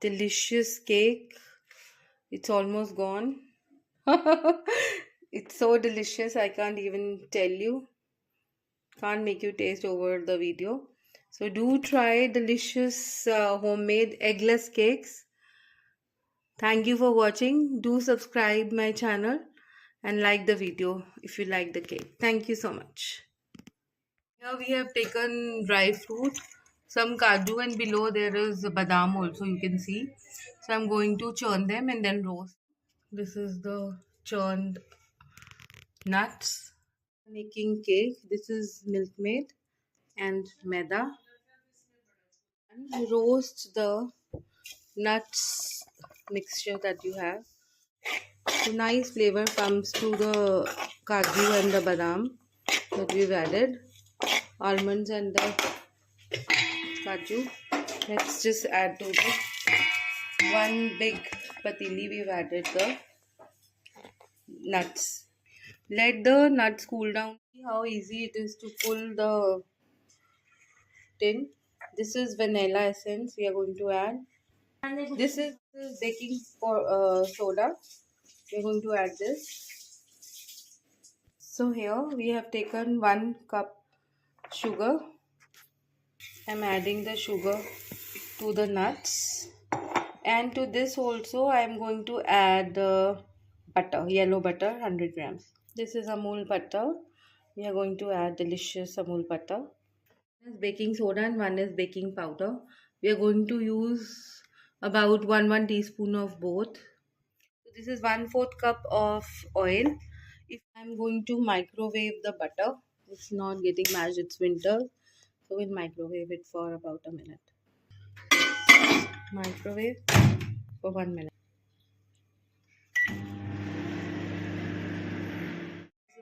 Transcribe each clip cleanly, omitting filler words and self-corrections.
delicious cake. It's almost gone. It's so delicious, I can't even tell you. Can't make you taste over the video. So do try delicious homemade eggless cakes. Thank you for watching. Do subscribe my channel and like the video if you like the cake. Thank you so much. Here we have taken dry fruit, some Cajou, and below there is badam also, you can see. So I'm going to churn them and then roast. This is the churned nuts. Making cake. This is milkmade and maida. And roast the nuts mixture that you have. So nice flavor comes to the Cajou and the badam that we've added. Almonds and the Cajou. Let's just add to this. One big patili, we've added the nuts. Let the nuts cool down. See how easy it is to pull the tin. This is vanilla essence we are going to add. This is baking soda. We are going to add this. So here we have taken 1 cup sugar. I'm adding the sugar to the nuts, and to this also I am going to add butter, yellow butter, 100 grams. This is Amul butter. We are going to add delicious Amul butter. One is baking soda and one is baking powder. We are going to use about 1 teaspoon of both. So this is 1/4 cup of oil. If I'm going to microwave the butter, it's not getting mashed, it's winter, so we'll microwave it for about a minute. Microwave for 1 minute.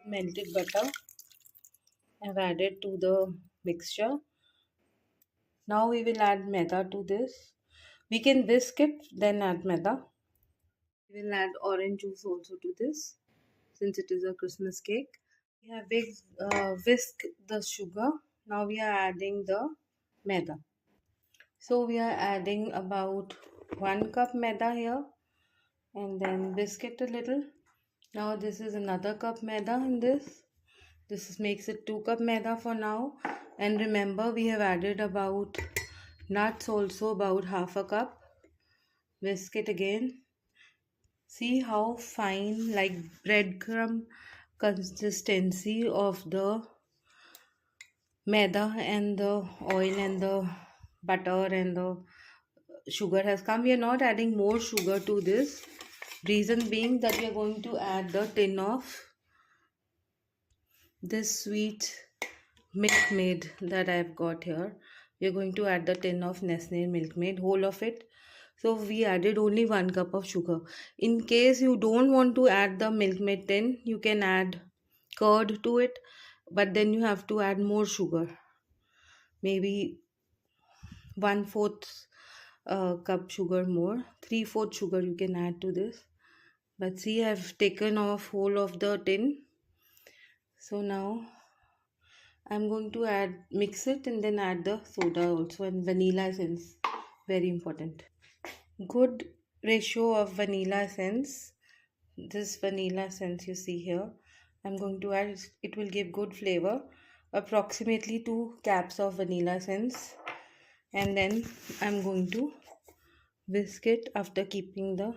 Melted butter I've added to the mixture. Now we will add maida to this. We can whisk it, then add maida. We will add orange juice also to this, since it is a Christmas cake. We have whisked the sugar. Now we are adding the maida. So we are adding about 1 cup maida here, and then whisk it a little. Now this is another cup maida in this. This makes it 2 cup maida for now. And remember, we have added about nuts also, about 1/2 cup. Whisk it again. See how fine, like breadcrumb consistency of the maida and the oil and the butter and the sugar has come. We are not adding more sugar to this. Reason being that we are going to add the tin of this sweet milkmade that I've got here. We are going to add the tin of Nestle milkmade, whole of it. So we added only 1 cup of sugar. In case you don't want to add the milkmade tin, you can add curd to it, but then you have to add more sugar. Maybe 1/4 cup sugar more. 3/4 sugar you can add to this. But see, I've taken off whole of the tin. So now I'm going to mix it and then add the soda also, and vanilla essence, very important. Good ratio of vanilla essence. This vanilla essence you see here, I'm going to add, it will give good flavor. Approximately 2 caps of vanilla essence, and then I'm going to whisk it after keeping the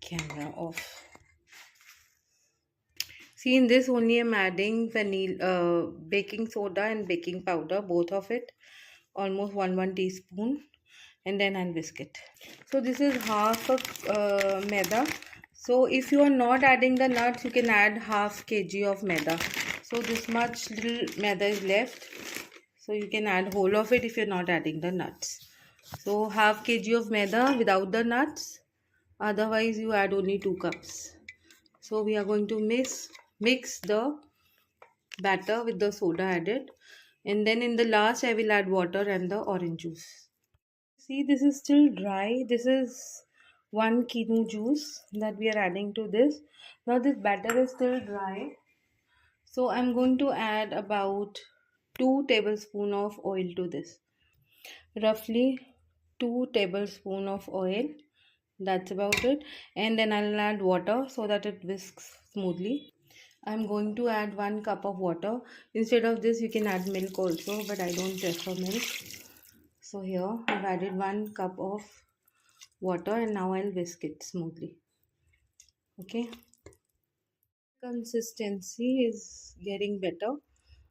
camera off. See, in this only I'm adding vanilla, baking soda and baking powder, both of it, almost 1 teaspoon, and then I'll whisk it. So this is 1/2 maida. So if you are not adding the nuts, you can add 1/2 kg of maida. So this much little maida is left. So you can add whole of it if you're not adding the nuts. So 1/2 kg of maida without the nuts. Otherwise you add only 2 cups. So we are going to mix the batter with the soda added, and then in the last I will add water and the orange juice. See, this is still dry. This is 1 kinu juice that we are adding to this. Now this batter is still dry, so I'm going to add about 2 tablespoons of oil to this. Roughly 2 tablespoons of oil. That's about it. And then I'll add water so that it whisks smoothly. I'm going to add 1 cup of water. Instead of this, you can add milk also, but I don't prefer milk. So here I've added 1 cup of water and now I'll whisk it smoothly. Okay. Consistency is getting better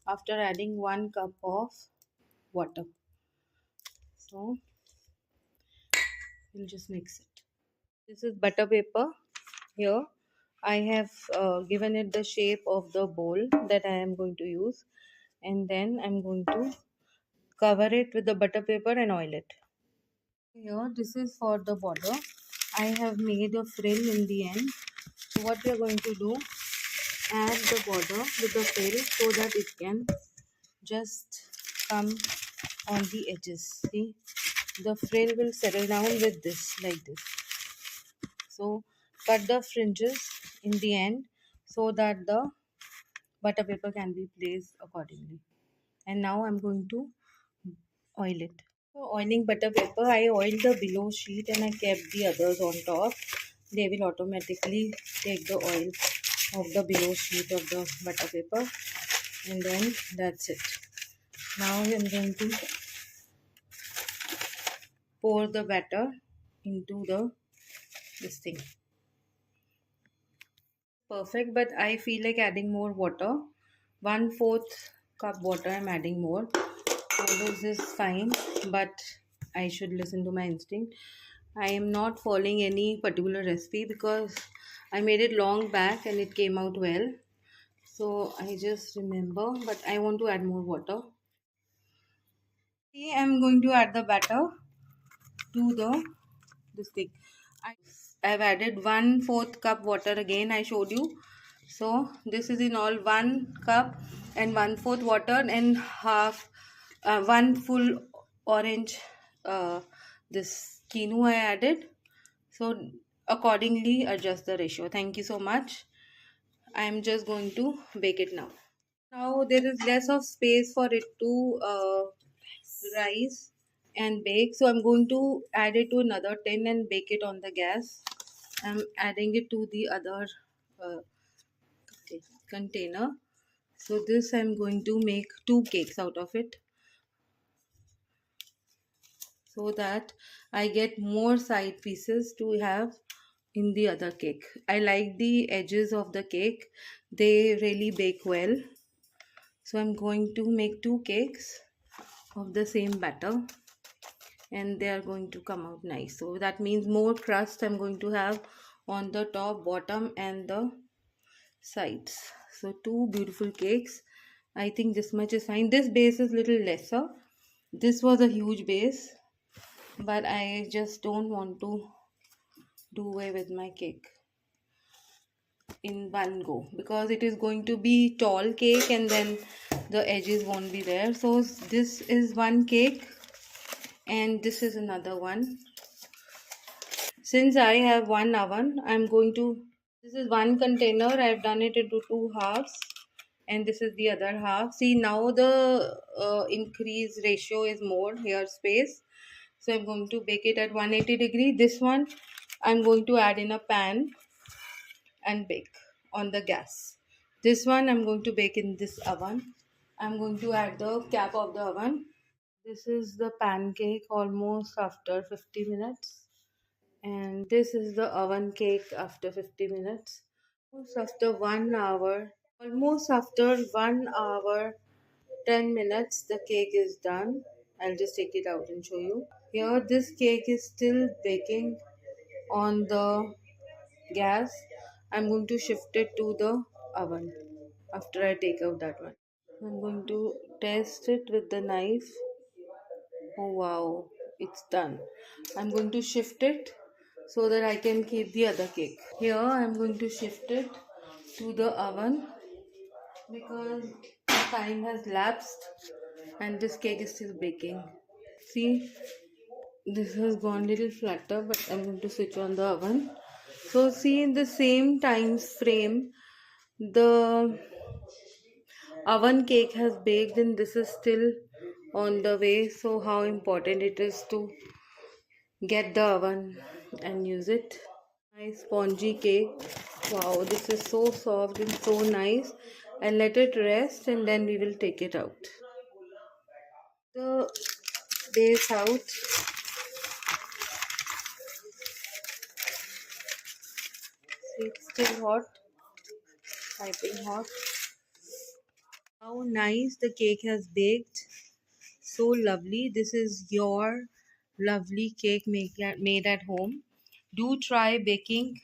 after adding 1 cup of water. So we'll just mix it. This is butter paper. Here I have given it the shape of the bowl that I am going to use, and then I'm going to cover it with the butter paper and oil it. Here this is for the border. I have made a frill in the end. So what we are going to do, add the border with the frill so that it can just come on the edges. See, the frill will settle down with this, like this. So cut the fringes in the end so that the butter paper can be placed accordingly. And now I'm going to oil it. For oiling butter paper, I oiled the below sheet and I kept the others on top. They will automatically take the oil of the below sheet of the butter paper, and then that's it. Now I'm going to pour the batter into this thing. Perfect, but I feel like adding more water. 1/4 cup water I'm adding more. So this is fine, but I should listen to my instinct. I am not following any particular recipe because I made it long back and it came out well. So I just remember, but I want to add more water. See, I'm going to add the batter to this thing. I've added 1/4 cup water again. I showed you. So this is in all 1 cup and 1/4 water and half 1 full orange this quinoa I added. So accordingly adjust the ratio. Thank you so much. I'm just going to bake it now. Now there is less of space for it to rise and bake, so I'm going to add it to another tin and bake it on the gas. I'm adding it to the other uh, container. So this I'm going to make 2 cakes out of it so that I get more side pieces to have in the other cake. I like the edges of the cake, they really bake well. So I'm going to make 2 cakes of the same batter and they are going to come out nice. So that means more crust I'm going to have on the top, bottom and the sides. So 2 beautiful cakes. I think this much is fine. This base is little lesser. This was a huge base, but I just don't want to do away with my cake in one go because it is going to be tall cake and then the edges won't be there. So this is one cake and this is another one. Since I have one oven, I'm going to, this is one container, I've done it into 2 halves and this is the other half. See, now the increase ratio is more here space. So I'm going to bake it at 180 degree. This one I'm going to add in a pan and bake on the gas. This one I'm going to bake in this oven. I'm going to add the cap of the oven. This is the pancake almost after 50 minutes. And this is the oven cake after 50 minutes. Almost after 1 hour. Almost after 1 hour, 10 minutes, the cake is done. I'll just take it out and show you. Here, this cake is still baking on the gas. I'm going to shift it to the oven after I take out that one. I'm going to test it with the knife. Oh wow, it's done. I'm going to shift it so that I can keep the other cake. Here I'm going to shift it to the oven because time has lapsed and this cake is still baking. See, this has gone a little flatter, but I'm going to switch on the oven. So see, in the same time frame, the oven cake has baked and this is still on the way. So how important it is to get the oven and use it. Nice spongy cake. Wow, this is so soft and so nice. I'll let it rest and then we will take it out. The base out. See, it's still hot, piping hot. How nice the cake has baked. So lovely. This is your lovely cake made at home. Do try baking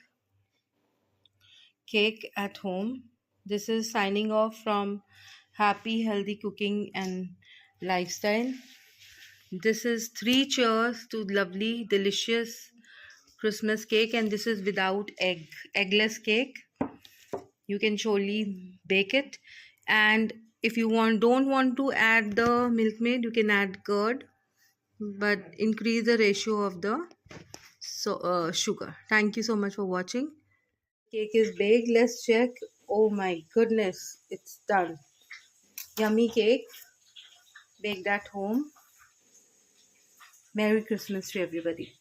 cake at home. This is signing off from Happy Healthy Cooking and Lifestyle. This is 3 cheers to lovely, delicious Christmas cake, and this is without eggless cake. You can surely bake it, and if you don't want to add the milkmaid, you can add curd, but increase the ratio of the sugar. Thank you so much for watching. Cake is baked. Let's check. Oh my goodness, it's done. Yummy cake baked at home. Merry Christmas to everybody.